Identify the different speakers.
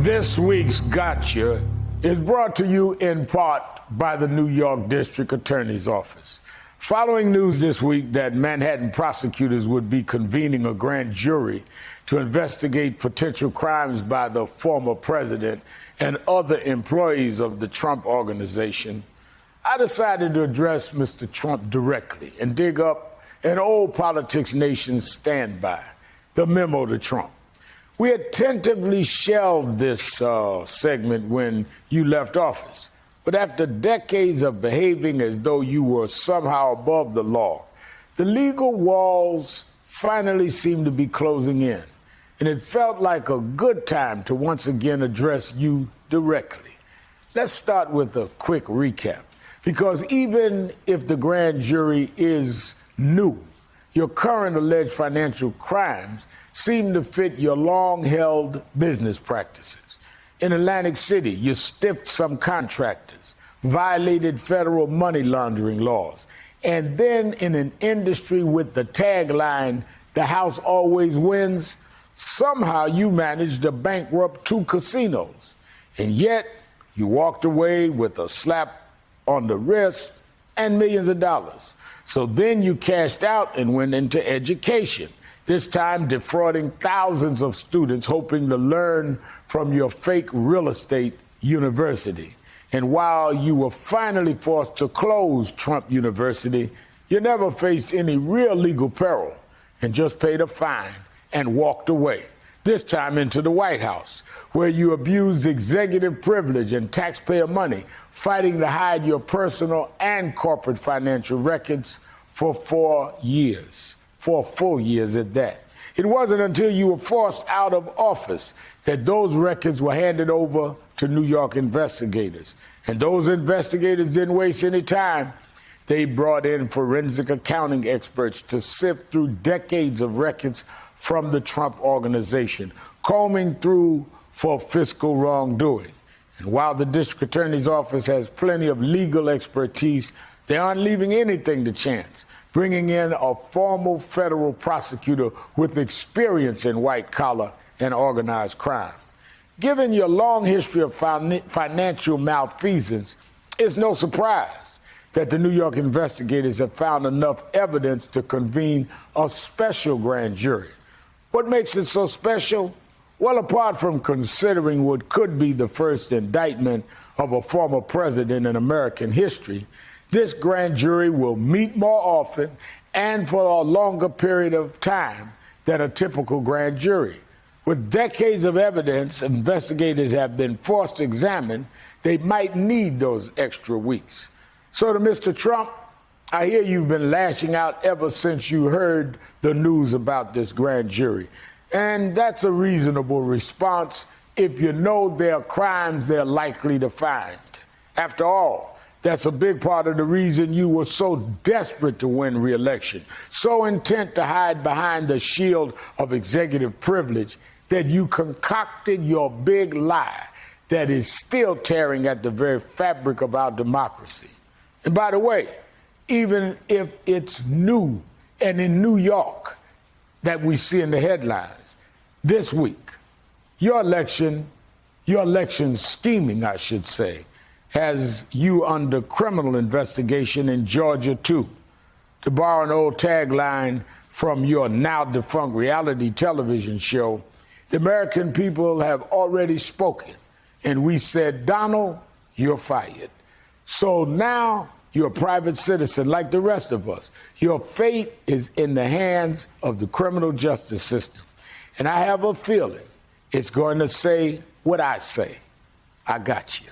Speaker 1: This week's Gotcha is brought to you in part by the New York District Attorney's Office. Following news this week that Manhattan prosecutors would be convening a grand jury to investigate potential crimes by the former president and other employees of the Trump organization, I decided to address Mr. Trump directly and dig up an old politics nation's standby, the memo to Trump. We had tentatively shelved this segment when you left office. But after decades of behaving as though you were somehow above the law, the legal walls finally seemed to be closing in. And it felt like a good time to once again address you directly. Let's start with a quick recap. Because even if the grand jury is new, your current alleged financial crimes seem to fit your long-held business practices. In Atlantic City, you stiffed some contractors, violated federal money laundering laws, and then in an industry with the tagline, "The house always wins," somehow you managed to bankrupt 2 casinos. And yet, you walked away with a slap on the wrist and millions of dollars. So then you cashed out and went into education, this time defrauding thousands of students hoping to learn from your fake real estate university. And while you were finally forced to close Trump University, you never faced any real legal peril and just paid a fine and walked away, this time into the White House, where you abused executive privilege and taxpayer money, fighting to hide your personal and corporate financial records for 4 years, 4 full years at that. It wasn't until you were forced out of office that those records were handed over to New York investigators. And those investigators didn't waste any time. They brought in forensic accounting experts to sift through decades of records from the Trump organization, combing through for fiscal wrongdoing. And while the district attorney's office has plenty of legal expertise, they aren't leaving anything to chance, bringing in a formal federal prosecutor with experience in white-collar and organized crime. Given your long history of financial malfeasance, it's no surprise that the New York investigators have found enough evidence to convene a special grand jury. What makes it so special? Well, apart from considering what could be the first indictment of a former president in American history, this grand jury will meet more often and for a longer period of time than a typical grand jury. With decades of evidence investigators have been forced to examine, they might need those extra weeks. So to Mr. Trump, I hear you've been lashing out ever since you heard the news about this grand jury. And that's a reasonable response if you know there are crimes they're likely to find. After all, that's a big part of the reason you were so desperate to win re-election, so intent to hide behind the shield of executive privilege that you concocted your big lie that is still tearing at the very fabric of our democracy. And by the way, even if it's new and in New York that we see in the headlines this week, your election scheming, I should say, has you under criminal investigation in Georgia, too. To borrow an old tagline from your now-defunct reality television show, the American people have already spoken, and we said, Donald, you're fired. So now you're a private citizen like the rest of us. Your fate is in the hands of the criminal justice system. And I have a feeling it's going to say what I say. I got you.